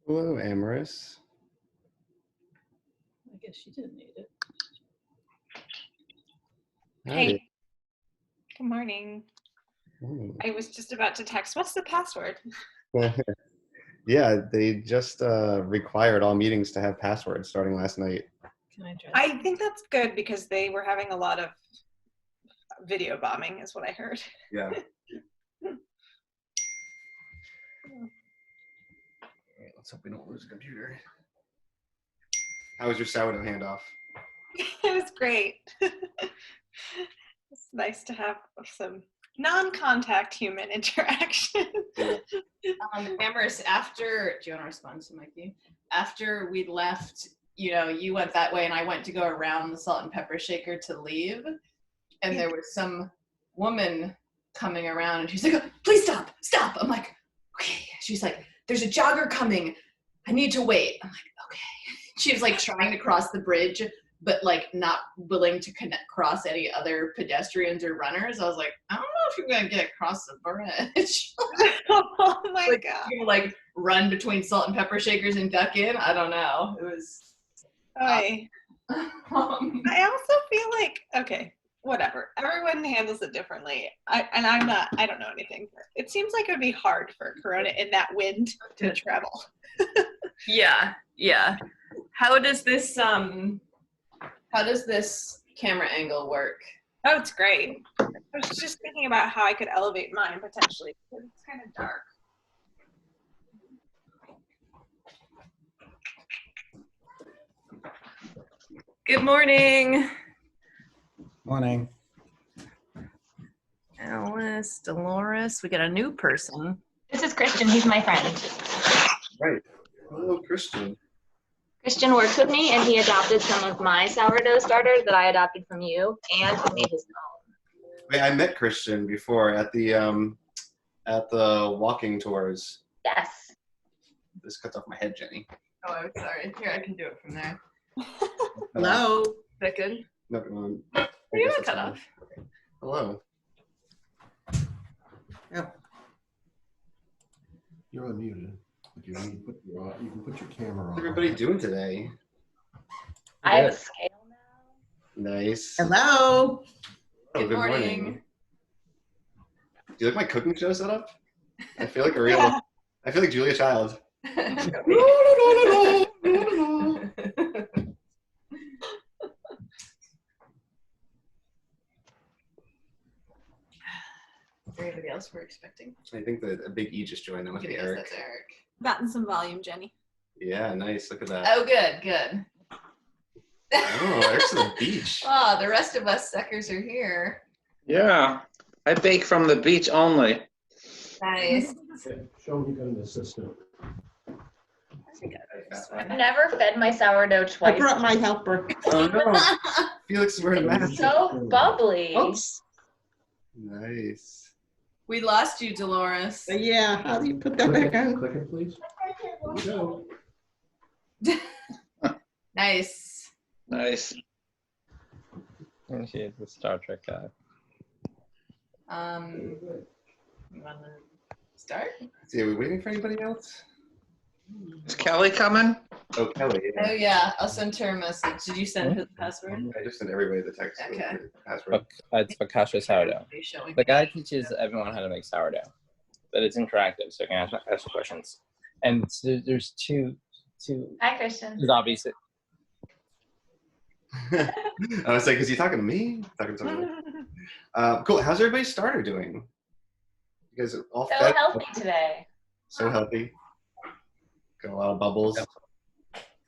Hello, Amaris. I guess she didn't need it. Howdy. Hey, good morning. Oh. I was just about to text, what's the password? Yeah, they just required all meetings to have passwords starting last night. Can I try? I think that's good because they were having a lot of video bombing is what I heard. Yeah. Let's hope we don't lose a computer. How was your sourdough handoff? It was great. It's nice to have some non-contact human interaction. Amaris, after, do you want to respond to Mikey? After we left, you went that way and I went to go around the salt and pepper shaker to leave. And there was some woman coming around and she's like, oh, please stop. I'm like, okay. She's like, there's a jogger coming. I need to wait. I'm like, okay. She was like trying to cross the bridge, but like not willing to cross any other pedestrians or runners. I was like, I don't know if you're gonna get across the bridge. Oh my like, God. You're gonna like run between salt and pepper shakers and duck in. I don't know. It was. I also feel like, okay, whatever. Everyone handles it differently. I don't know anything. It seems like it would be hard for Corona in that wind to travel. Yeah. How does this camera angle work? Oh, it's great. I was just thinking about how I could elevate mine potentially because it's kind of dark. Good morning. Morning. Alice, Dolores, we got a new person. This is Christian. He's my friend. Right. Hello, Christian. Christian works with me, and he adopted some of my sourdough starters that I adopted from you, and he made his own. Wait, I met Christian before at the walking tours. Yes. This cuts off my head, Jenny. Oh, I'm sorry. Here, I can do it from there. Hello. Is that good? No, You're not cut off. Okay. Hello. You're unmuted. You can put your camera on. What's everybody doing today? I have a scale now. Nice. Hello. Oh, Good morning. Do you like my cooking show setup? I feel like a real. Yeah. I feel like Julia Child. Is there anybody else we're expecting? I think that a big E just joined. That must be Eric. That's Eric. Gotten some volume, Jenny. Yeah, nice. Look at that. Oh, good. Oh, Eric's at the beach. Oh, the rest of us suckers are here. Yeah, I bake from the beach only. Nice. Show me you got an assistant. I've never fed my sourdough I twice. brought my helper. Oh no. Felix is wearing a mask. So bubbly. Oops. Nice. We lost you, Dolores. Yeah. How do you put that back on? Click it, please. There you go. Nice. Nice. And she's the Star Trek guy. You want to start? See, are we waiting for anybody else? Is Kelly coming? Oh, Kelly. Yeah. Oh, yeah. I'll send her a message. Did you send her the password? I just sent everybody the text. Okay. With the password. It's Focaccia sourdough. Are you showing The me? guy teaches everyone how to make sourdough, but it's interactive, so you can ask questions. And so there's two. Hi, Christian. There's obviously. I was like, is he talking to me? Talking to somebody? Cool. How's everybody's starter doing? You guys are all So fed? healthy today. So healthy. Got a lot of bubbles.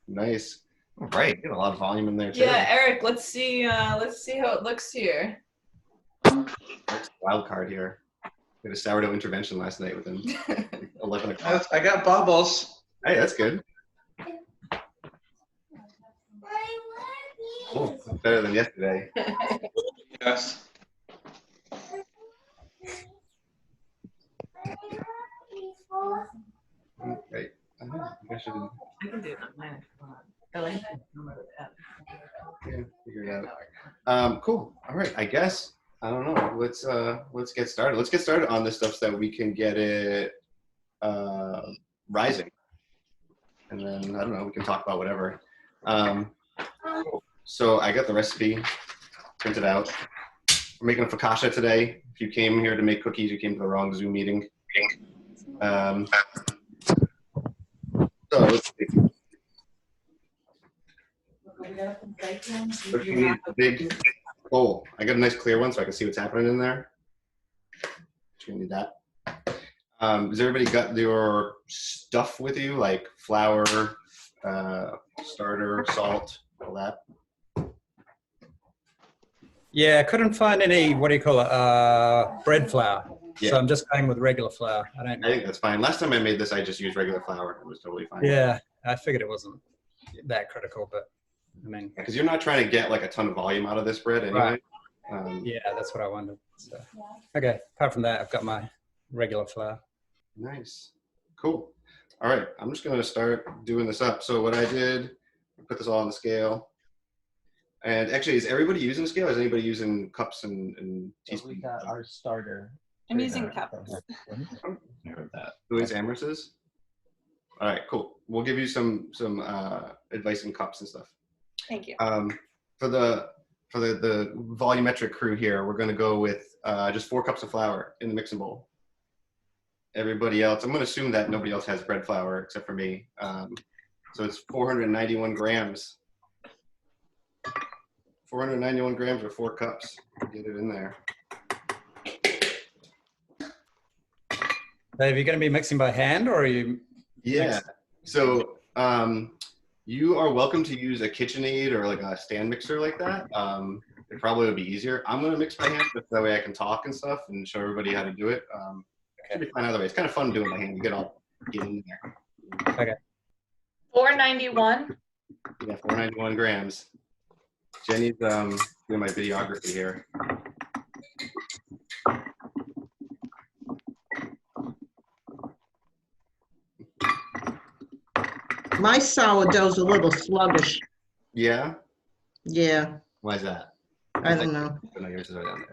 Nice. All right. Got a lot of volume in there too. Yeah, Eric, let's see how it looks here. Wild card here. We had a sourdough intervention last night within 11 o'clock. I got bubbles. Hey, that's good. Oh, better than yesterday. Yes. Right. I can do it on mine if you want. I like that. Yeah, figure it out. Cool. All right. I guess I don't know. Let's get started. Let's get started on this stuff so that we can get it rising. and then I don't know. We can talk about whatever. So I got the recipe printed out. We're making a focaccia today. If you came here to make cookies, you came to the wrong Zoom meeting. So let's see. First, you need a big bowl. I got a nice clear one so I can see what's happening in there. You need that. Has everybody got your stuff with you, like flour, starter, salt, all that? Yeah, I couldn't find any, what do you call it, bread flour. Yeah. So I'm just going with regular flour. I think that's fine. Last time I made this, I just used regular flour. It was totally fine. Yeah, I figured it wasn't that critical, but I mean. Because you're not trying to get like a ton of volume out of this bread anyway. Right. Yeah, that's what I wanted. So. Okay, apart from that, I've got my regular flour. Nice. Cool. All right, I'm just going to start doing this up. So what I did, I put this all on the scale. And actually, is everybody using a scale? Is anybody using cups and teaspoons? We got our starter. I'm using cups. I heard that. Who is Amherst's? All right, cool. We'll give you some advice in cups and stuff. Thank you. For the volumetric crew here, we're going to go with just 4 cups of flour in the mixing bowl. Everybody else, I'm going to assume that nobody else has bread flour except for me. So it's 491 grams. 491 grams or 4 cups. Get it in there. Dave, are you going to be mixing by hand or are you? Yeah. So you are welcome to use a KitchenAid or like a stand mixer like that. It probably would be easier. I'm going to mix by hand just that way I can talk and stuff and show everybody how to do it. Should be fine either way. It's kind of fun doing it by hand. You get in there. Okay. 491. Yeah, 491 grams. Jenny's doing my videography here. My sourdough's a little sluggish. Yeah? Yeah, Why is that? I don't know. No, yours is right down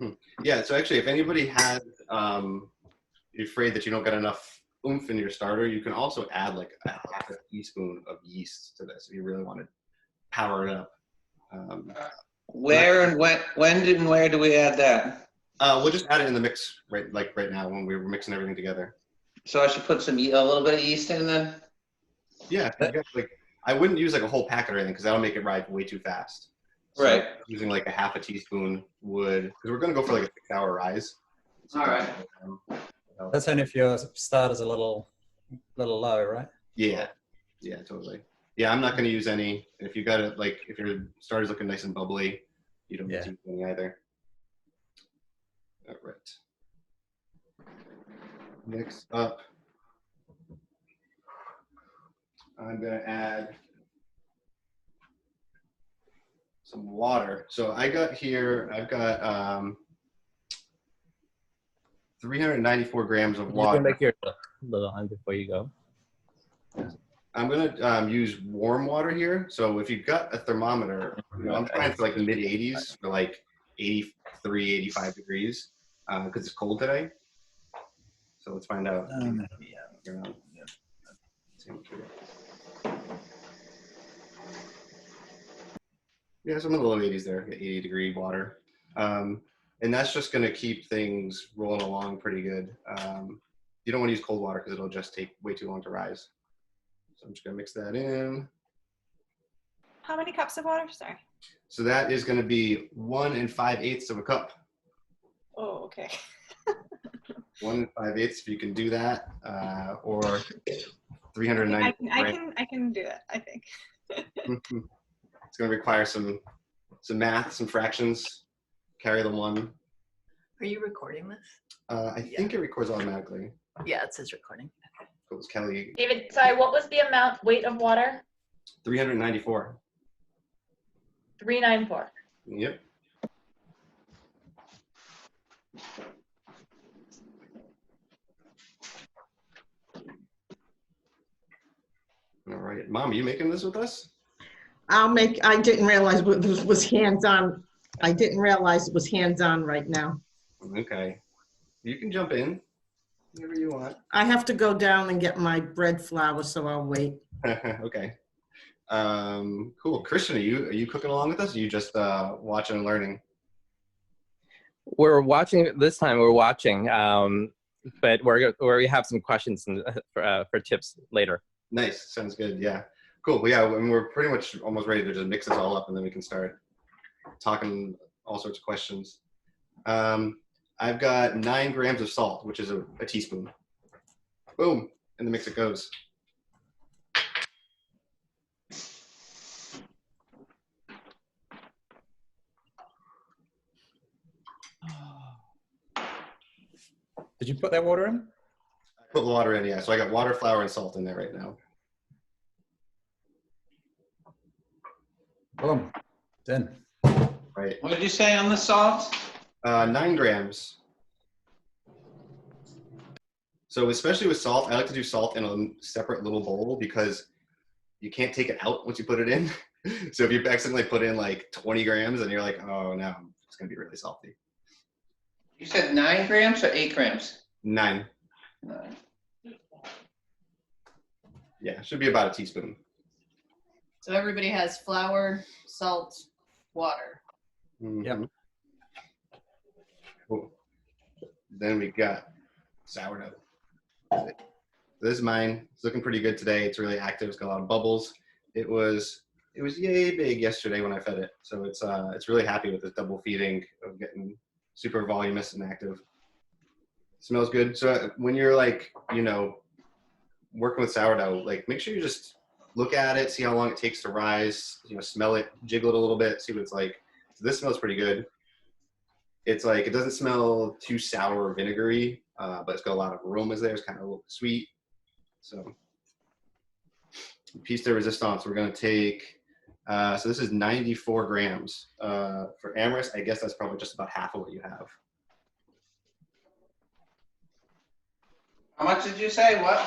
there. Yeah, so actually, if anybody has, you're afraid that you don't get enough oomph in your starter, you can also add like a half a teaspoon of yeast to this if you really want to power it up. Where and when and where do we add that? We'll just add it in the mix right now when we were mixing everything together. So I should put a little bit of yeast in then? Yeah, like I wouldn't use like a whole packet or anything because that'll make it rise way too fast. So Right. using like a half a teaspoon would, because we're going to go for like a 6-hour rise. All right. That's only if your starter's a little low, right? Yeah, totally. Yeah, I'm not going to use any. If you got it, like if your starter's looking nice and bubbly, you don't need to use any either. All right. Next up, I'm going to add some water. So I've got 394 grams of water. You can make your little hand before you go. I'm going to use warm water here. So if you've got a thermometer, I'm trying for like the mid 80s for like 83, 85 degrees because it's cold today. So let's find out. Yeah, some of the low 80s there, 80-degree water. And that's just going to keep things rolling along pretty good. You don't want to use cold water because it'll just take way too long to rise. So I'm just going to mix that in. How many cups of water? Sorry. So that is going to be 1 5/8 of a cup. Oh, okay. 1 5/8, if you can do that, or 390. I can do it, I think. It's going to require some math, some fractions. Carry the 1. Are you recording this? I think it records automatically. Yeah, it says recording. It was Kelly. David, sorry, what was the weight of water? 394. 394. Yep. All right, Mom, are you making this with us? I didn't realize it was hands-on. I didn't realize it was hands-on right now. Okay. You can jump in. Whatever you want. I have to go down and get my bread flour, so I'll wait. Okay. Cool. Christian, are you cooking along with us? Or are you just watching and learning? We're watching this time. We're watching, but we have some questions for tips later. Nice. Sounds good. Yeah. Cool. Well, yeah, and we're pretty much almost ready to just mix this all up, and then we can start talking all sorts of questions. I've got 9 grams of salt, which is a teaspoon. Boom. In the mix it goes. Did you put that water in? Put the water in, yeah. So I got water, flour, and salt in there right now. Boom. Done. Right. What did you say on the salt? 9 grams. So especially with salt, I like to do salt in a separate little bowl because you can't take it out once you put it in. So if you accidentally put in like 20 grams and you're like, oh no, it's gonna be really salty. You said 9 grams or 8 grams? 9. 9. Yeah, should be about a teaspoon. So everybody has flour, salt, water. Mhm. Yep. Cool. Then we got sourdough. This is mine. It's looking pretty good today. It's really active. It's got a lot of bubbles. It was yay big yesterday when I fed it. So it's really happy with this double feeding of getting super voluminous and active. Smells good. So when you're like, working with sourdough, like make sure you just look at it, see how long it takes to rise, smell it, jiggle it a little bit, see what it's like. So this smells pretty good. It's like, it doesn't smell too sour or vinegary, but it's got a lot of aromas there. It's kind of a little sweet. So piece de resistance, we're going to take, so this is 94 grams. For Amaris, I guess that's probably just about half of what you have. How much did you say? What?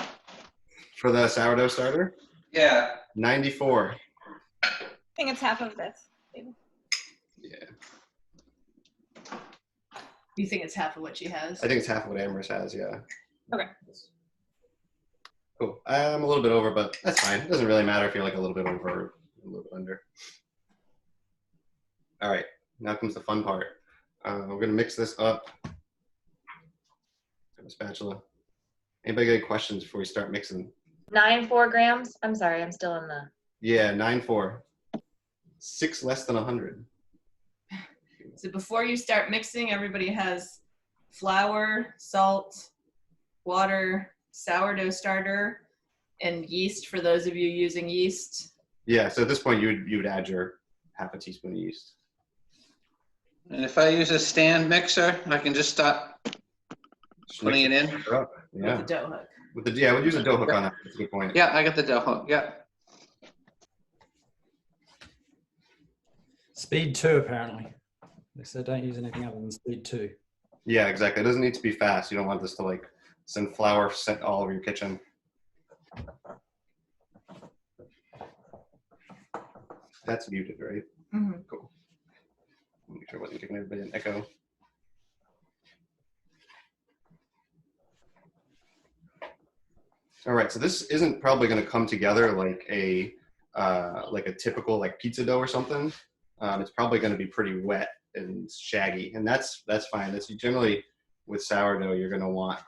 For the sourdough starter? Yeah. 94. I think it's half of this. Yeah. You think it's half of what she has? I think it's half of what Amaris has, yeah. Okay. Cool. I'm a little bit over, but that's fine. It doesn't really matter if you're like a little bit over or a little bit under. All right, now comes the fun part. We're gonna mix this up. Got a spatula. Anybody got any questions before we start mixing? 9 grams. I'm sorry, I'm still in the. Yeah, 9.4. 6 less than 100. So before you start mixing, everybody has flour, salt, water, sourdough starter, and yeast for those of you using yeast. Yeah, so at this point you would add your half a teaspoon of yeast. And if I use a stand mixer, I can just start putting it in? Yeah. With the dough hook. I would use a dough hook on that. That's a good point. Yeah, I got the dough hook. Yeah. Speed 2, apparently. They said don't use anything other than speed 2. Yeah, exactly. It doesn't need to be fast. You don't want this to like send flour sent all over your kitchen. That's muted, right? Mm-hmm. Cool. Make sure I wasn't giving everybody an echo. All right, so this isn't probably going to come together like a typical like pizza dough or something. It's probably going to be pretty wet and shaggy, and that's fine. That's generally with sourdough, you're going to want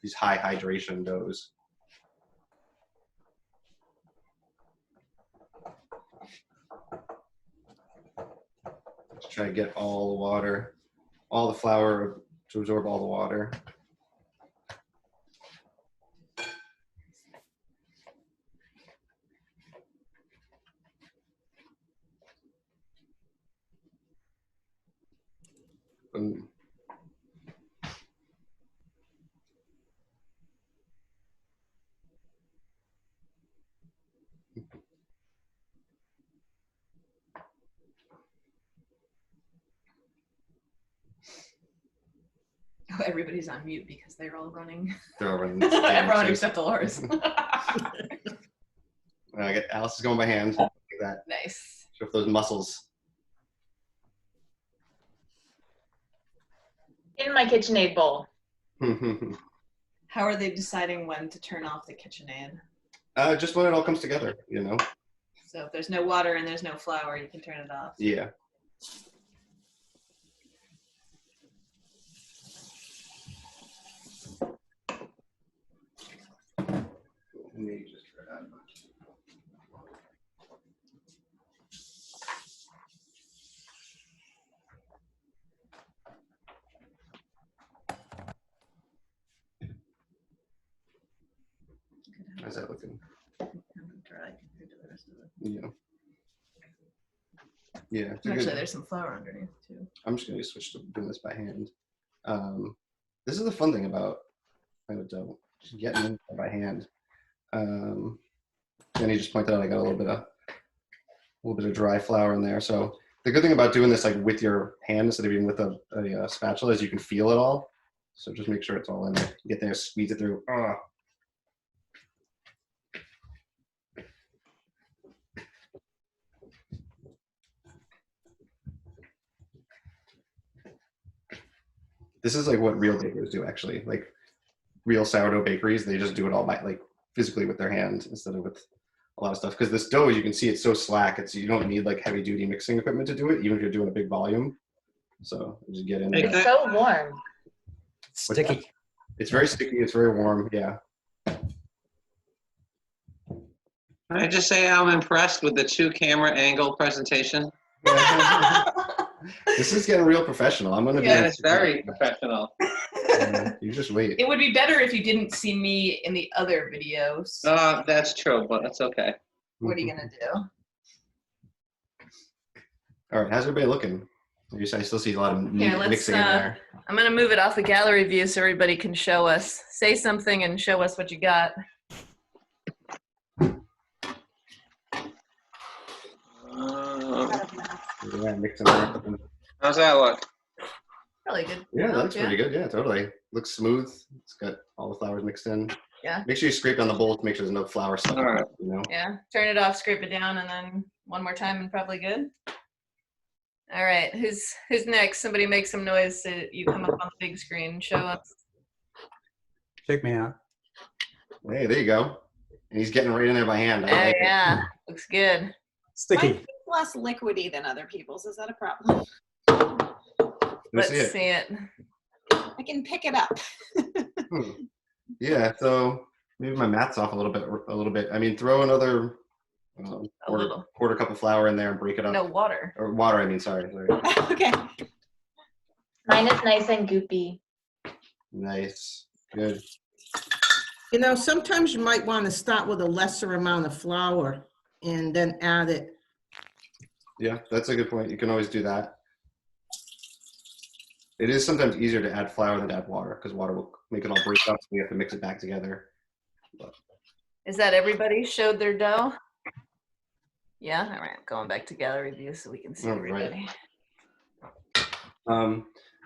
these high hydration doughs. Just try to get all the water, all the flour to absorb all the water. Boom. Oh, everybody's on mute because they're all running. They're all running. Everyone except Dolores. I get Alice is going by hand. Like that. Nice. Show off those muscles. In my KitchenAid bowl. How are they deciding when to turn off the KitchenAid? Just when it all comes together, you know? So if there's no water and there's no flour, you can turn it off. Yeah. Let me just try that. How's that looking? Dry compared to the rest of it. Yeah. Yeah. it's a Actually, good- there's some flour underneath too. I'm just going to switch to doing this by hand. This is the fun thing about dough, just getting it by hand. And he just pointed out I got a little bit of dry flour in there. So the good thing about doing this like with your hand instead of even with a spatula is you can feel it all. So just make sure it's all in there. Get there, squeeze it through. This is like what real bakers do, actually. Like real sourdough bakeries, they just do it all by like physically with their hand instead of with a lot of stuff. Because this dough, as you can see, it's so slack. You don't need like heavy duty mixing equipment to do it, even if you're doing a big volume. So just get in there. It's so warm. Sticky. It's very sticky. It's very warm. Yeah. Can I just say I'm impressed with the 2-camera angle presentation? This is getting real professional. I'm gonna be. Yeah, it's very professional. You just wait. It would be better if you didn't see me in the other videos. That's true, but that's okay. What are you gonna do? All right, how's everybody looking? I still see a lot of Here, let's, mixing in there. I'm gonna move it off the gallery view so everybody can show us. Say something and show us what you got. Yeah, mixing there. How's that look? Really good. Yeah, that looks pretty good. Yeah, totally. Looks smooth. It's got all the flours mixed in. Yeah. Make sure you scrape down the bowl to make sure there's no flour stuck. All right. You know. Yeah. Turn it off, scrape it down, and then one more time and probably good. All right. Who's next? Somebody make some noise so you come up on the big screen and show us. Check me out. Hey, there you go. And he's getting right in there by hand. I like it. Yeah. Looks good. Sticky. Mine's less liquidy than other people's. Is that a problem? Let's see it. see it. I can pick it up. Yeah, so maybe my math's off a little bit. I mean, throw another quarter cup of flour in there and break it up. No water. Or water, I mean, sorry. Okay. Mine is nice and goopy. Nice. Good. You know, sometimes you might want to start with a lesser amount of flour and then add it. Yeah, that's a good point. You can always do that. It is sometimes easier to add flour than to add water because water will make it all break up, so you have to mix it back together. But. Is that everybody showed their dough? Yeah, all right. Going back to gallery view so we can see everybody.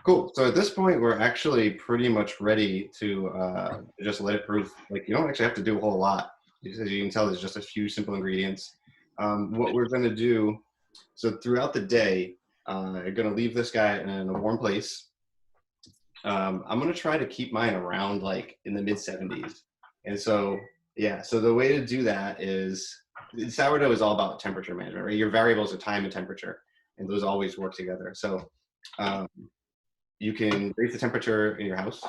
Cool. So at this point, we're actually pretty much ready to just let it proof. Like you don't actually have to do a whole lot. As you can tell, there's just a few simple ingredients. What we're going to do, so throughout the day, I'm going to leave this guy in a warm place. I'm going to try to keep mine around like in the mid 70s. And so, yeah, so the way to do that is sourdough is all about temperature management, right? Your variables are time and temperature, and those always work together. So you can raise the temperature in your house.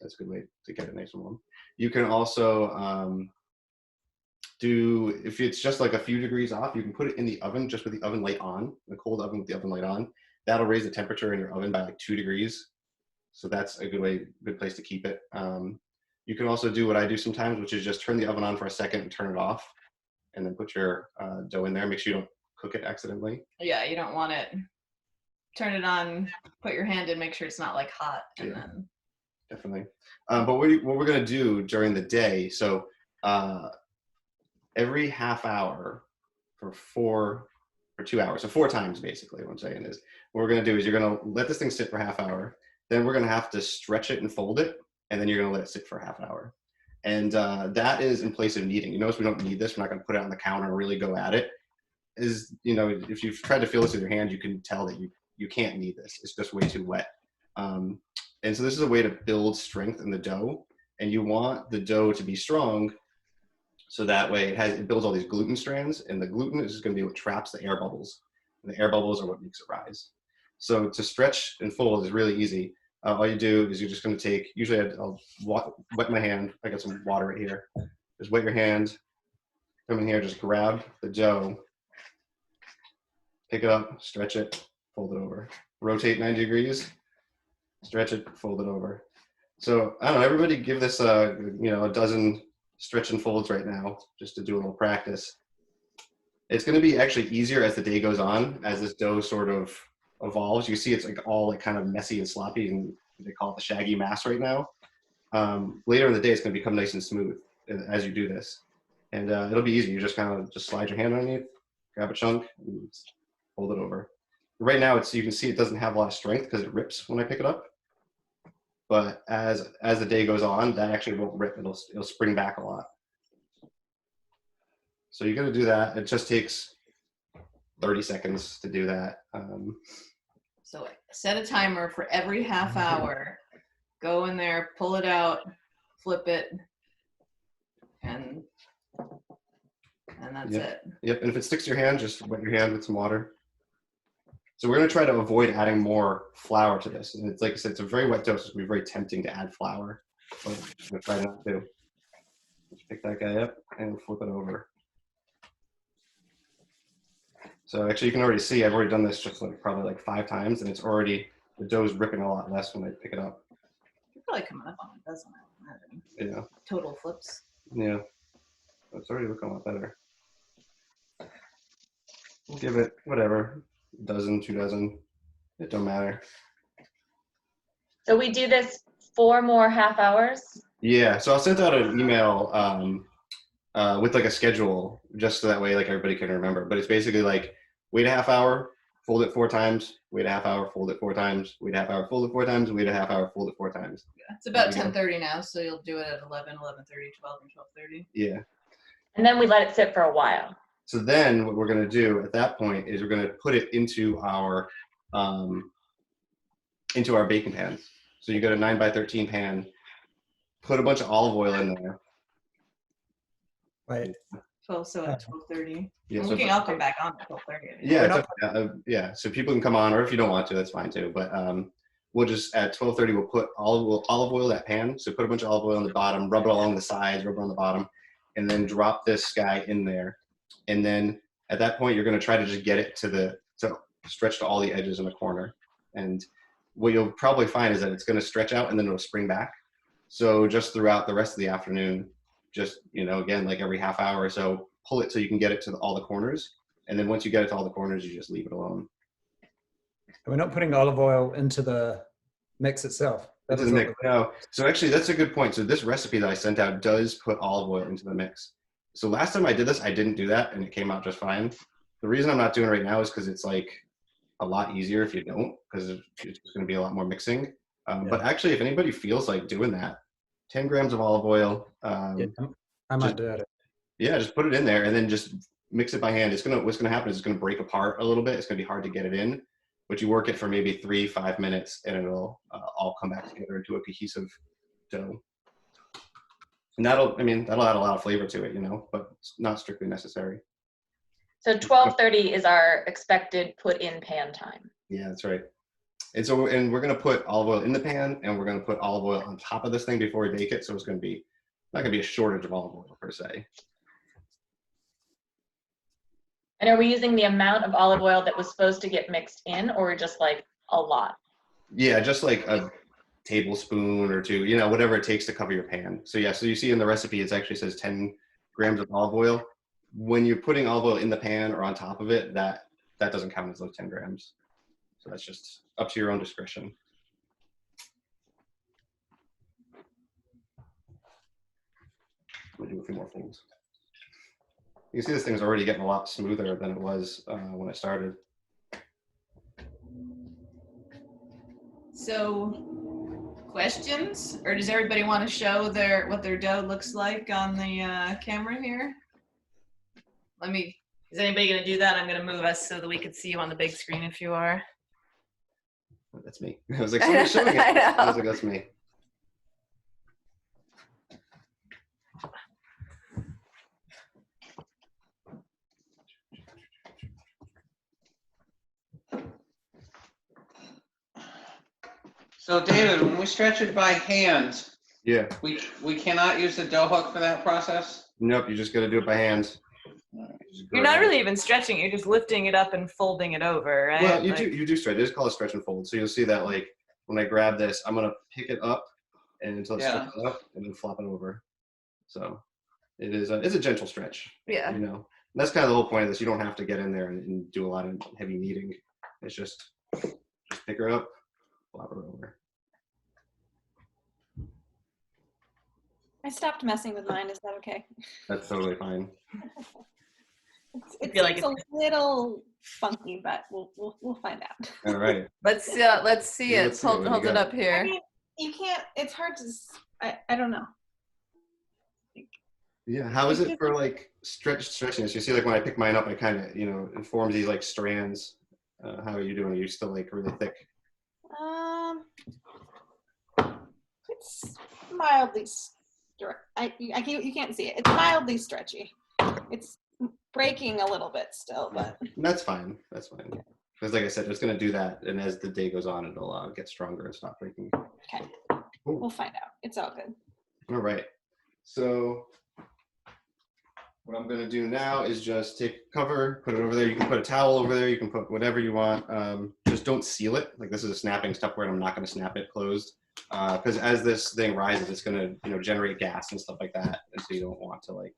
That's a good way to get it nice and warm. You can also if it's just like a few degrees off, you can put it in the oven just with the oven light on, the cold oven with the oven light on. That'll raise the temperature in your oven by like 2 degrees. So that's a good place to keep it. You can also do what I do sometimes, which is just turn the oven on for a second and turn it off, and then put your dough in there. Make sure you don't cook it accidentally. Yeah, you don't want it. Turn it on, put your hand in, make sure it's not like hot, and then. Definitely. But what we're gonna do during the day, so every half hour for 2 hours, so 4 times basically what I'm saying is, what we're gonna do is you're gonna let this thing sit for half hour, then we're gonna have to stretch it and fold it, and then you're gonna let it sit for a half hour. And that is in place of kneading. You notice we don't need this, we're not gonna put it on the counter and really go at it. If you've tried to feel this with your hand, you can tell that you can't knead this. It's just way too wet. And so this is a way to build strength in the dough and you want the dough to be strong, so that way it builds all these gluten strands, and the gluten is going to be what traps the air bubbles, and the air bubbles are what makes it rise. So to stretch and fold is really easy. All you do is you're just going to take, usually I'll wet my hand. I got some water right here. Just wet your hand, come in here, just grab the dough, pick it up, stretch it, fold it over. Rotate 90 degrees, stretch it, fold it over. So I don't know, everybody give this a dozen stretch and folds right now, just to do a little practice. It's going to be actually easier as the day goes on, as this dough sort of evolves. You see it's like all like kind of messy and sloppy, and they call it the shaggy mass right now. Later in the day, it's going to become nice and smooth as you do this. And it'll be easy. You just kind of just slide your hand underneath, grab a chunk, and fold it over. Right now, you can see it doesn't have a lot of strength because it rips when I pick it up. But as the day goes on, that actually won't rip. It'll spring back a lot. So you got to do that. It just takes 30 seconds to do that. So set a timer for every half hour. Go in there, pull it out, flip it, and that's it. Yep. And if it sticks to your hand, just wet your hand with some water. So we're going to try to avoid adding more flour to this. And it's like I said, it's a very wet dough, so it's going to be very tempting to add flour. But I'm going to try not to. Just pick that guy up and flip it over. So actually, you can already see I've already done this just probably 5 times, and it's already, the dough's ripping a lot less when I pick it up. You're probably coming up on a dozen, I imagine. Yeah. Total flips. Yeah. It's already looking a lot better. We'll give it whatever, a dozen, 2 dozen. It don't matter. So we do this 4 more half hours? Yeah. So I'll send out an email with like a schedule, just so that way everybody can remember. But it's basically like wait a half hour, fold it 4 times, wait a half hour, fold it 4 times, wait a half hour, fold it 4 times, wait a half hour, fold it 4 times. Yeah, it's about 10:30 now, so you'll do it at 11, 11:30, 12, and 12:30. Yeah. And then we let it sit for a while. So then what we're going to do at that point is we're going to put it into our baking pans. So you got a 9x13 pan, put a bunch of olive oil in there. Wait. So at 12:30. Yeah, I'll come back on at 12:30. Yeah, yeah. So people can come on, or if you don't want to, that's fine too. But we'll just at 12:30 we'll put olive oil that pan. So put a bunch of olive oil on the bottom, rub it along the sides, rub it on the bottom, and then drop this guy in there. And then at that point you're going to try to just get it to stretch to all the edges in the corner. And what you'll probably find is that it's going to stretch out and then it'll spring back. So just throughout the rest of the afternoon, just, again, like every half hour or so, pull it so you can get it to all the corners. And then once you get it to all the corners, you just leave it alone. We're not putting olive oil into the mix itself. Into the mix, no. So actually, that's a good point. So this recipe that I sent out does put olive oil into the mix. So last time I did this, I didn't do that, and it came out just fine. The reason I'm not doing it right now is because it's a lot easier if you don't, because it's going to be a lot more mixing. But actually, if anybody feels like doing that, 10 grams of olive oil. I might do it. Yeah, just put it in there and then just mix it by hand. What's going to happen is it's going to break apart a little bit. It's going to be hard to get it in, but you work it for maybe 3-5 minutes and it'll all come back together into a cohesive dough. And that'll add a lot of flavor to it, but it's not strictly necessary. So 12:30 is our expected put in pan time. Yeah, that's right. And so, we're going to put olive oil in the pan, and we're going to put olive oil on top of this thing before we bake it. So it's going to be not going to be a shortage of olive oil per se. And are we using the amount of olive oil that was supposed to get mixed in, or just a lot? Yeah, just like a tablespoon or 2, whatever it takes to cover your pan. So yeah, so you see in the recipe, it actually says 10 grams of olive oil. When you're putting olive oil in the pan or on top of it, that doesn't count as those 10 grams. So that's just up to your own discretion. We'll do a few more things. You can see this thing's already getting a lot smoother than it was when I started. So, questions? Or does everybody want to show what their dough looks like on the camera here? Is anybody going to do that? I'm going to move us so that we can see you on the big screen if you are. That's me. I was like, somebody's showing it. I was like, that's me. So David, when we stretch it by hand, Yeah. we cannot use the dough hook for that process? Nope, you just got to do it by hand. You're not really even stretching. You're just lifting it up and folding it over, right? Well, you do stretch. It is called a stretch and fold. So you'll see that like when I grab this, I'm gonna pick it up and until it stretches up and then flop it over. So it's a gentle stretch. Yeah. You know, and that's kind of the whole point of this. You don't have to get in there and do a lot of heavy kneading. It's just pick her up, flop her over. I stopped messing with mine. Is that okay? That's totally fine. It's a little funky, but we'll find out. All right. Let's see Yeah, it. let's see Hold what you it got. up here. I mean, you can't. It's hard to. I don't know. Yeah. How is it for like stretching this? You see, like when I pick mine up, I kind of it forms these like strands. How are you doing? Are you still like really thick? It's mildly. You can't see it. It's mildly stretchy. It's breaking a little bit still, but That's fine. That's fine. Because like I said, it's gonna do that, and as the day goes on, it'll get stronger and stop breaking. okay. Cool. We'll find out. It's all good. All right. So what I'm gonna do now is just take cover, put it over there. You can put a towel over there. You can put whatever you want. Just don't seal it. Like this is a snapping Tupperware, and I'm not gonna snap it closed. Because as this thing rises, it's gonna generate gas and stuff like that, and so you don't want to like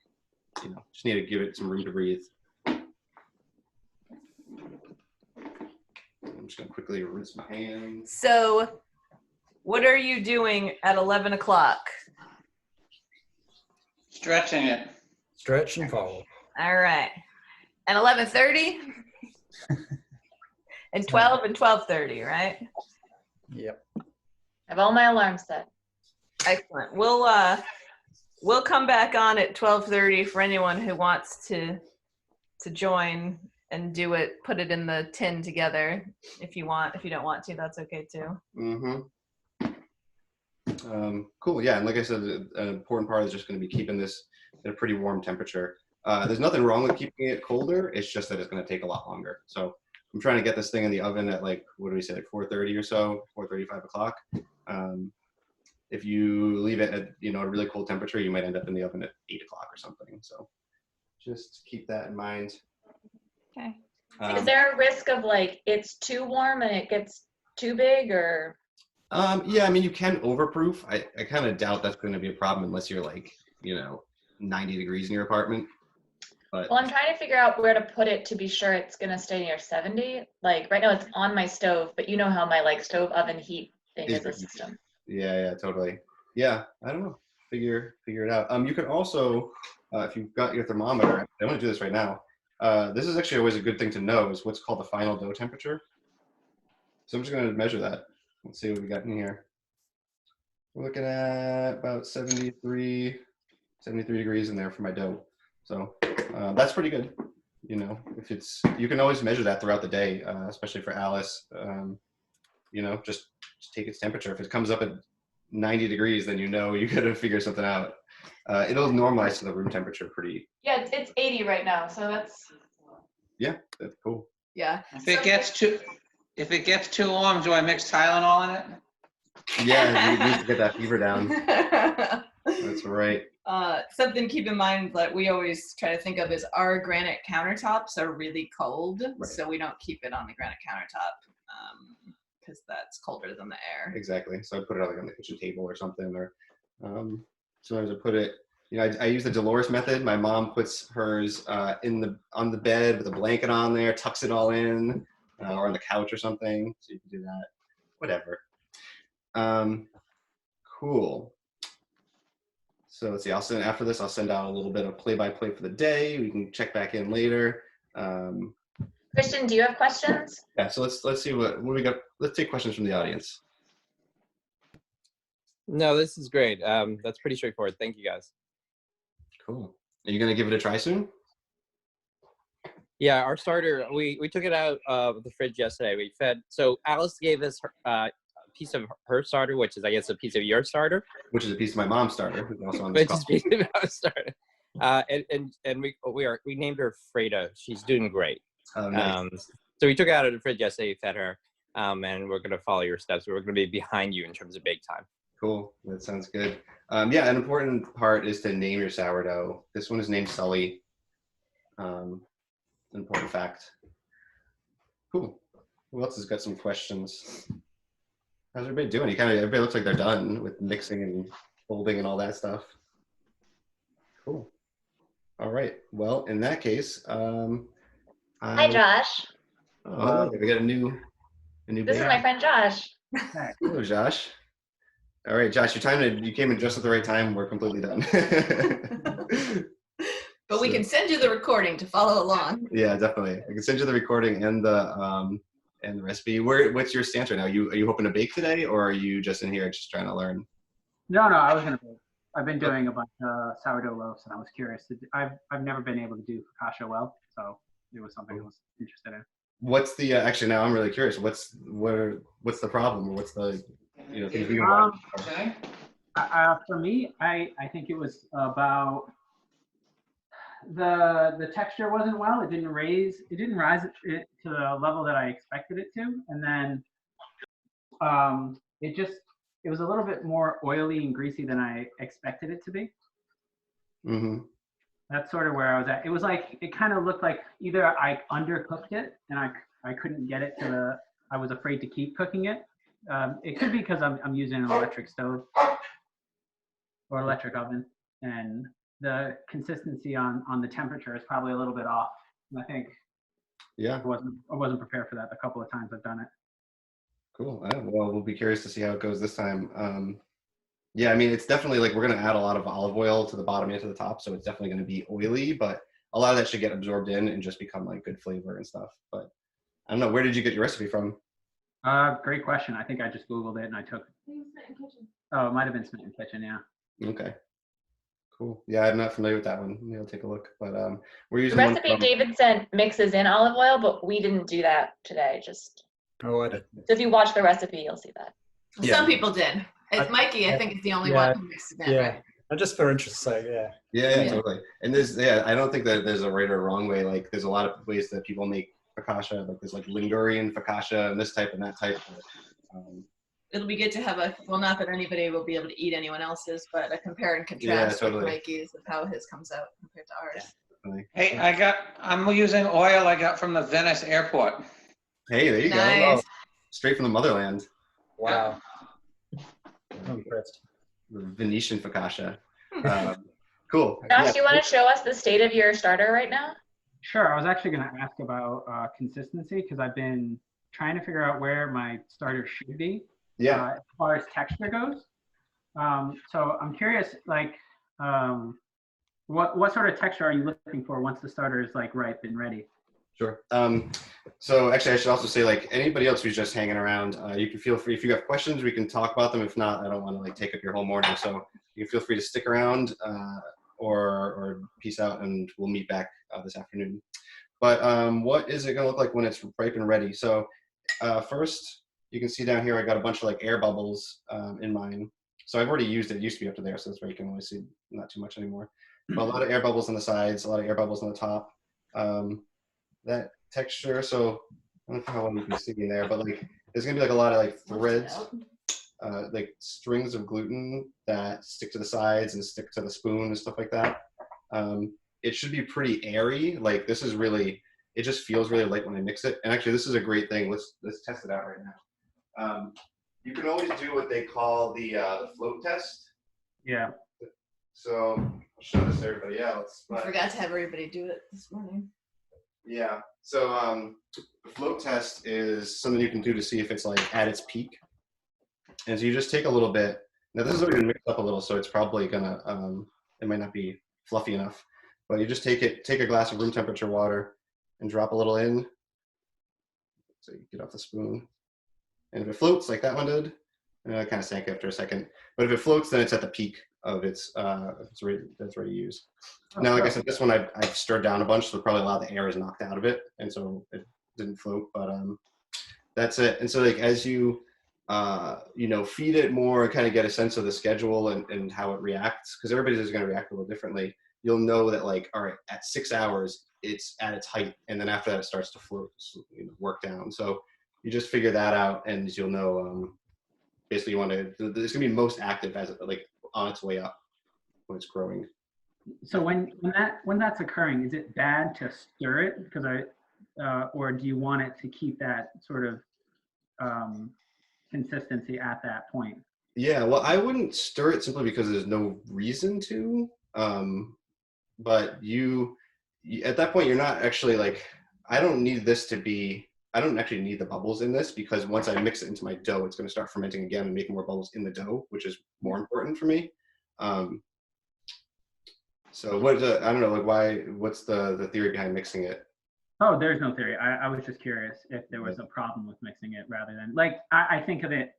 just need to give it some room to breathe. I'm just gonna quickly rinse my hands. So, what are you doing at 11 o'clock? Stretching it. Stretch and fold. All right. And 11:30? And 12 and 12:30, right? Yep. I have all my alarms set. Excellent. We'll come back on at 12:30 for anyone who wants to join and do it. Put it in the tin together if you want. If you don't want to, that's okay too. Cool. Yeah, and like I said, an important part is just going to be keeping this at a pretty warm temperature. There's nothing wrong with keeping it colder. It's just that it's going to take a lot longer. So I'm trying to get this thing in the oven at like, what do we say, like 4:30 or so, 4:30, 5 o'clock. If you leave it at a really cold temperature, you might end up in the oven at 8 o'clock or something. So just keep that in mind. Okay. Is there a risk of like it's too warm and it gets too big, or? Yeah, I mean you can overproof. I kind of doubt that's going to be a problem unless you're like 90 degrees in your apartment. But Well, I'm trying to figure out where to put it to be sure it's gonna stay near 70. Like right now it's on my stove, but you know how my like stove oven heat thing is a system. Yeah, totally. Yeah, I don't know. Figure it out. You can also, if you've got your thermometer, I want to do this right now. This is actually always a good thing to know is what's called the final dough temperature. So I'm just going to measure that. Let's see what we got in here. We're looking at about 73 degrees in there for my dough. So that's pretty good. If you can always measure that throughout the day, especially for Alice. Just take its temperature. If it comes up at 90 degrees, then you gotta figure something out. It'll normalize to the room temperature pretty. Yeah, it's 80 right now, so that's. Yeah, that's cool. Yeah. If it gets too warm, do I mix Tylenol in it? Yeah, you need to get that fever down. That's right. Something to keep in mind that we always try to think of is our granite countertops are really cold, Right. so we don't keep it on the granite countertop because that's colder than the air. Exactly. So I put it like on the kitchen table or something, or sometimes I put it. I use the Dolores method. My mom puts hers on the bed with a blanket on there, tucks it all in, or on the couch or something. So you can do that. Whatever. Cool. So let's see. After this, I'll send out a little bit of play-by-play for the day. We can check back in later. Christian, do you have questions? Yeah. So let's see what we got. Let's take questions from the audience. No, this is great. That's pretty straightforward. Thank you, guys. Cool. Are you gonna give it a try soon? Yeah, our starter, we took it out of the fridge yesterday. So Alice gave us a piece of her starter, which is, I guess, a piece of your starter. Which is a piece of my mom's starter, who's also on this Which call. is a piece of our starter. And we named her Fredo. She's doing great. Oh, nice. So we took it out of the fridge yesterday, fed her. and we're gonna follow your steps. We're gonna be behind you in terms of bake time. Cool. That sounds good. Yeah, an important part is to name your sourdough. This one is named Sully. Important fact. Cool. Who else has got some questions? How's everybody doing? Everybody looks like they're done with mixing and folding and all that stuff. Cool. All right. Well, in that case, Hi, Josh. Oh, we got a new This is baby. my friend Josh. Hello, Josh. All right, Josh, you came in just at the right time. We're completely done. But we can send you the recording to follow along. Yeah, definitely. I can send you the recording and the recipe. What's your stance right now? Are you hoping to bake today, or are you just in here just trying to learn? No, I was gonna bake. I've been doing a bunch of sourdough loaves, and I was curious. I've never been able to do focaccia well, so it was something I was interested in. What's the actually now I'm really curious. What's the problem, or what's the things we can watch? For me, I think it was about the texture wasn't well. It didn't rise it to the level that I expected it to, and then it was a little bit more oily and greasy than I expected it to be. Mm-hmm. That's sort of where I was at. It was like, it kind of looked like either I undercooked it and I couldn't get it to I was afraid to keep cooking it. It could be because I'm using an electric stove or electric oven, and the consistency on the temperature is probably a little bit off. And I think I wasn't prepared for that the couple of times I've done it. Cool. Well, we'll be curious to see how it goes this time. Yeah, I mean, it's definitely like we're going to add a lot of olive oil to the bottom and to the top, so it's definitely going to be oily, but a lot of that should get absorbed in and just become like good flavor and stuff. But I don't know, where did you get your recipe from? Great question. I think I just Googled it and I took. Oh, it might have been Smitten Kitchen, yeah. Okay. Cool. Yeah, I'm not familiar with that one. Maybe I'll take a look. But we're using the recipe David sent mixes in olive oil, but we didn't do that today. I did. So if you watch the recipe, you'll see that. Yeah. Some people did. Mikey, I think, is the only one who mixed it in. Yeah. Right? Just for interest's sake, yeah. Yeah, totally. And I don't think that there's a right or wrong way. Like, there's a lot of ways that people make focaccia. Like, there's like Ligurian focaccia and this type and that type. It'll be good to have not that anybody will be able to eat anyone else's, but a compare and contrast with Mikey's of how his comes out compared to ours. Yeah, hey, I'm using oil I got from the Venice airport. Hey, there you go. Straight from the motherland. Wow. I'm impressed. Venetian focaccia. Cool. Josh, do you want to show us the state of your starter right now? Sure. I was actually going to ask about consistency because I've been trying to figure out where my starter should be. Yeah. As far as texture goes. So I'm curious, like, what sort of texture are you looking for once the starter is like ripe and ready? Sure. So actually, I should also say, like, anybody else who's just hanging around, you can feel free. If you have questions, we can talk about them. If not, I don't want to like take up your whole morning. So you can feel free to stick around or peace out, and we'll meet back this afternoon. But what is it going to look like when it's ripe and ready? So first, you can see down here, I got a bunch of like air bubbles in mine. So I've already used it. It used to be up to there, so that's why you can only see not too much anymore. But a lot of air bubbles on the sides, a lot of air bubbles on the top. That texture, so I don't know how well you can see in there, but like there's gonna be like a lot of like threads, like strings of gluten that stick to the sides and stick to the spoon and stuff like that. It should be pretty airy. Like this is really, it just feels really light when I mix it. And actually, this is a great thing. Let's test it out right now. You can always do what they call the float test. Yeah. So I'll show this to everybody else. I forgot to have everybody do it this morning. Yeah. So the float test is something you can do to see if it's like at its peak. And so you just take a little bit. Now this is already mixed up a little, so it's probably gonna it might not be fluffy enough. But you just take a glass of room temperature water and drop a little in. So you get off the spoon. And if it floats like that one did, and it kind of sank after a second. But if it floats, then it's at the peak of its that's ready to use. Now, like I said, this one I've stirred down a bunch, so probably a lot of the air is knocked out of it, and so it didn't float. But that's it. And so like as you feed it more and kind of get a sense of the schedule and how it reacts, because everybody's is going to react a little differently. You'll know that like, all right, at 6 hours it's at its height, and then after that it starts to float, work down. So you just figure that out, and you'll know. Basically, you want to. It's gonna be most active as like on its way up when it's growing. So when that's occurring, is it bad to stir it because or do you want it to keep that sort of consistency at that point? Yeah, well, I wouldn't stir it simply because there's no reason to. But you at that point, you're not actually like, I don't need this to be, I don't actually need the bubbles in this because once I mix it into my dough, it's going to start fermenting again and making more bubbles in the dough, which is more important for me. So what, I don't know, like what's the theory behind mixing it? Oh, there's no theory. I was just curious if there was a problem with mixing it rather than, like, I think of it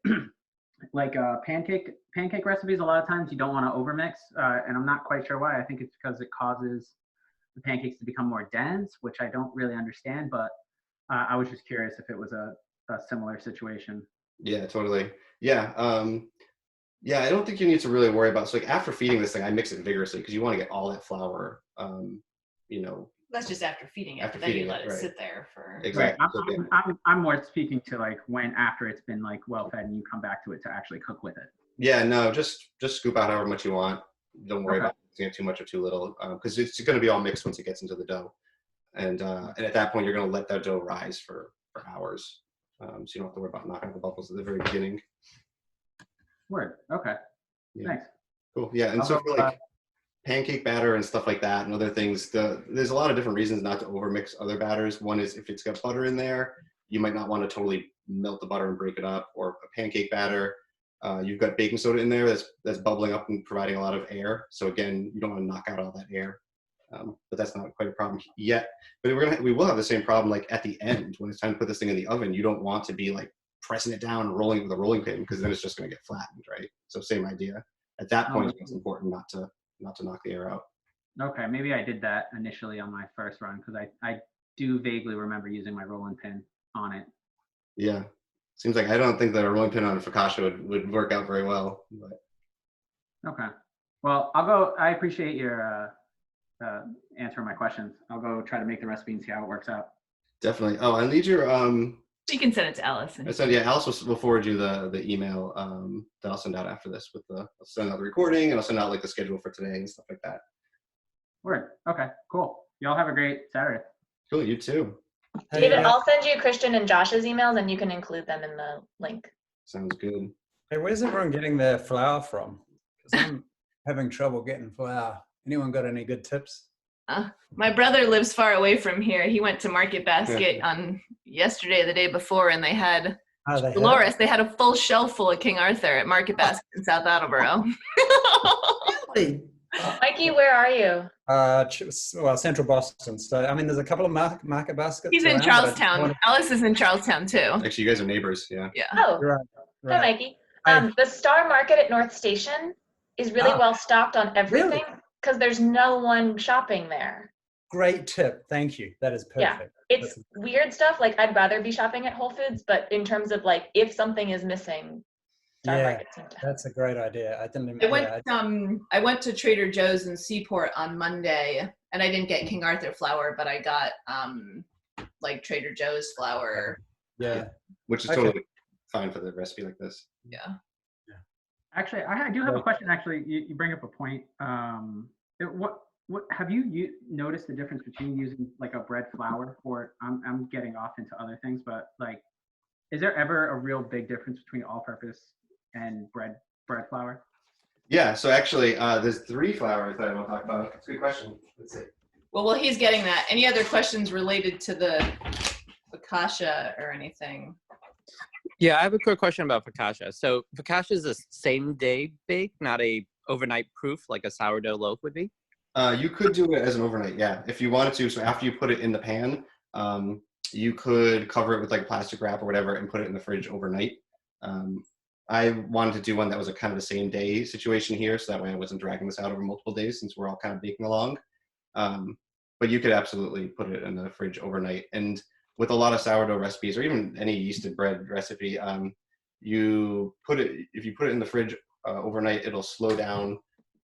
like pancake recipes. A lot of times you don't want to overmix, and I'm not quite sure why. I think it's because it causes the pancakes to become more dense, which I don't really understand, but I was just curious if it was a similar situation. Yeah, totally. Yeah. Yeah, I don't think you need to really worry about, so like after feeding this thing, I mix it vigorously because you want to get all that flour, you know. That's just after feeding it. After then feeding you let it, it right. sit there for. Exactly. Right. I'm more speaking to like when after it's been like well fed and you come back to it to actually cook with it. Yeah, no, just scoop out however much you want. Don't worry about mixing it too much or too little because it's going to be all mixed once it gets into the dough. And at that point, you're going to let that dough rise for hours. So you don't have to worry about knocking out the bubbles at the very beginning. Word. Okay. Yeah. Thanks. Cool. Yeah, and so for like pancake batter and stuff like that and other things, there's a lot of different reasons not to overmix other batters. One is if it's got butter in there, you might not want to totally melt the butter and break it up. Or a pancake batter, you've got baking soda in there that's bubbling up and providing a lot of air. So again, you don't want to knock out all that air. But that's not quite a problem yet. But we will have the same problem like at the end when it's time to put this thing in the oven. You don't want to be like pressing it down and rolling it with a rolling pin because then it's just going to get flattened, right? So same idea. At that point, it's important not to knock the air out. Okay, maybe I did that initially on my first run because I do vaguely remember using my rolling pin on it. Yeah, seems like I don't think that a rolling pin on a focaccia would work out very well. But. Okay, well I'll go. I appreciate your answering my questions. I'll go try to make the recipe and see how it works out. Definitely. Oh, I need your You can send it to Alice. Alice will forward you the email that I'll send out after this I'll send out the recording and I'll send out like the schedule for today and stuff like that. Word. Okay, cool. Y'all have a great Saturday. Cool, you too. David, I'll send you Christian and Josh's emails and you can include them in the link. Sounds good. Hey, where's everyone getting their flour from? Because I'm having trouble getting flour. Anyone got any good tips? My brother lives far away from here. He went to Market Basket on yesterday, the day before, and they had Dolores. They had a full shelf full of King Arthur at Market Basket in South Attleboro. Really? Mikey, where are you? Well, Central Boston. So, I mean, there's a couple of market baskets. He's in Charlestown. Alice is in Charlestown too. Actually, you guys are neighbors, yeah. Yeah. Oh, Right. Hi, Mikey. The Star Market at North Station is really well stocked on everything because there's no one shopping there. Great tip. Thank you. That is perfect. Yeah, it's weird stuff. Like I'd rather be shopping at Whole Foods, but in terms of like if something is missing, Star Market seemed to have. That's a great idea. I went to Trader Joe's in Seaport on Monday, and I didn't get King Arthur flour, but I got like Trader Joe's flour. Yeah. Which is totally fine for the recipe like this. Yeah. Actually, I do have a question. Actually, you bring up a point. What have you noticed the difference between using like a bread flour, or I'm getting off into other things, but like, is there ever a real big difference between all-purpose and bread flour? Yeah. So actually, there's 3 flours that I want to talk about. It's a good question. Let's see. Well, while he's getting that, any other questions related to the focaccia or anything? Yeah, I have a quick question about focaccia. So focaccia is a same day bake, not a overnight proof like a sourdough loaf would be? You could do it as an overnight, yeah, if you wanted to. So after you put it in the pan, you could cover it with like plastic wrap or whatever and put it in the fridge overnight. I wanted to do one that was a kind of the same day situation here, so that way I wasn't dragging this out over multiple days since we're all kind of baking along. But you could absolutely put it in the fridge overnight. And with a lot of sourdough recipes or even any yeasted bread recipe, if you put it in the fridge overnight, it'll slow down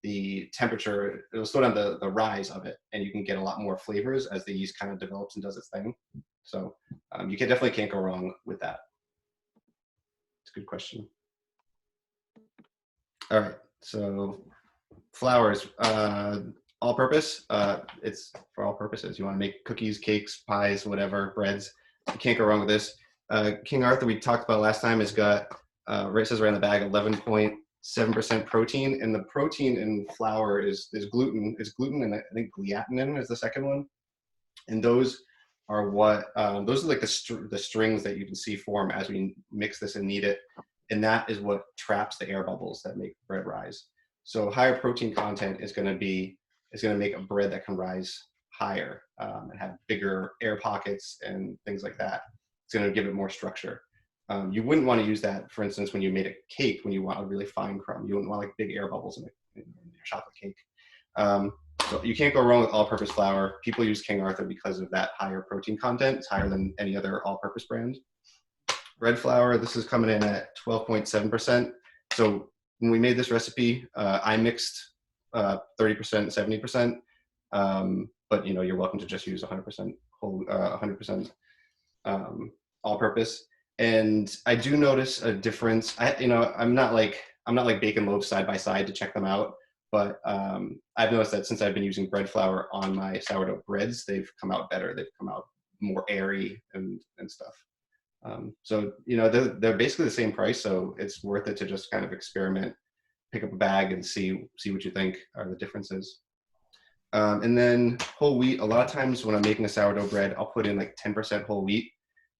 the temperature, it'll slow down the rise of it, and you can get a lot more flavors as the yeast kind of develops and does its thing. So you definitely can't go wrong with that. a good question. All right, so flours, all purpose. It's for all purposes. You want to make cookies, cakes, pies, whatever, breads. You can't go wrong with this. King Arthur, we talked about last time, has got, it says right on the bag, 11.7% protein. And the protein in flour is gluten. It's gluten, and I think gliadinin is the second one. And those are what, those are like the strings that you can see form as we mix this and knead it. And that is what traps the air bubbles that make bread rise. So higher protein content is going to make a bread that can rise higher and have bigger air pockets and things like that. It's going to give it more structure. You wouldn't want to use that, for instance, when you made a cake, when you want a really fine crumb. You wouldn't want like big air bubbles in your chocolate cake. So you can't go wrong with all-purpose flour. People use King Arthur because of that higher protein content. It's higher than any other all-purpose brand. Red flour, this is coming in at 12.7%. So when we made this recipe, I mixed 30%, 70%. But you're welcome to just use 100% whole, 100% all-purpose. And I do notice a difference. I'm not like baking loaves side by side to check them out, but I've noticed that since I've been using bread flour on my sourdough breads, they've come out better. They've come out more airy and stuff. So they're basically the same price, so it's worth it to just kind of experiment, pick up a bag and see what you think are the differences. And then whole wheat. A lot of times when I'm making a sourdough bread, I'll put in like 10% whole wheat,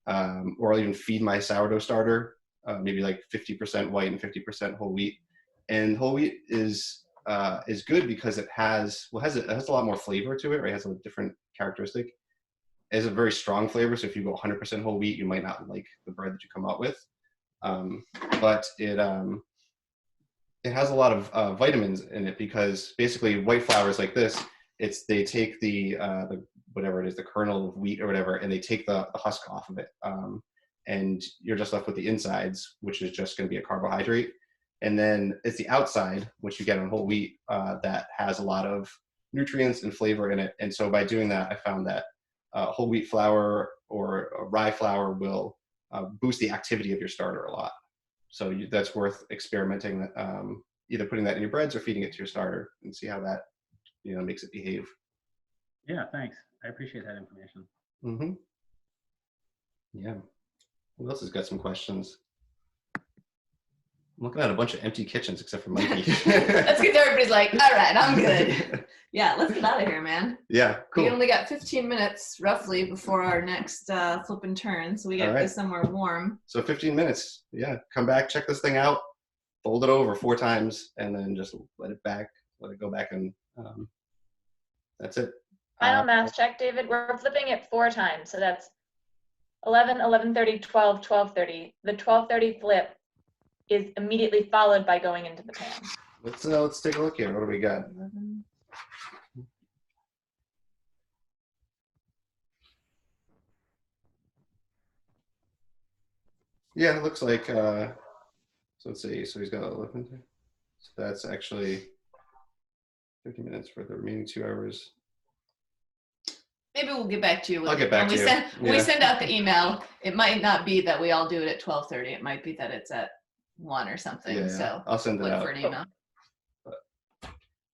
or I'll even feed my sourdough starter maybe like 50% white and 50% whole wheat. And whole wheat is good because it has a lot more flavor to it, right? It has a different characteristic. It has a very strong flavor, so if you go 100% whole wheat, you might not like the bread that you come out with. But it has a lot of vitamins in it, because basically white flour is like this. They take the whatever it is, the kernel of wheat or whatever, and they take the husk off of it, and you're just left with the insides, which is just going to be a carbohydrate. And then it's the outside, which you get on whole wheat, that has a lot of nutrients and flavor in it. And so by doing that, I found that whole wheat flour or rye flour will boost the activity of your starter a lot. So that's worth experimenting, either putting that in your breads or feeding it to your starter and see how that makes it behave. Yeah, thanks. I appreciate that information. Mm-hmm. Yeah. Who else has got some questions? I'm looking at a bunch of empty kitchens except for Mikey. That's because everybody's like, all right, I'm good. Yeah, let's get out of here, man. Yeah, cool. We only got 15 minutes roughly before our next flip and turn, so we got to go somewhere warm. So 15 minutes. Yeah, come back, check this thing out, fold it over 4 times, and then just let it go back, and that's it. Final math check, David. We're flipping it 4 times, so that's 11, 11:30, 12, 12:30. The 12:30 flip is immediately followed by going into the pan. Let's take a look here. What do we got? 11. Yeah, it looks like, so let's see. So he's got 11. So that's actually 30 minutes for the remaining 2 hours. Maybe we'll get back to you. I'll get back to you. When we send out the email, it might not be that we all do it at 12:30. It might be that it's at 1 or something. Yeah, so I'll send it look out. for an email.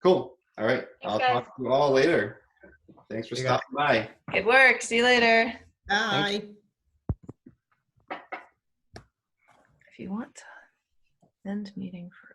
Cool. All right. I'll talk to you all later. Thanks for stopping by. Good work. See you later. Bye. If you want to end meeting for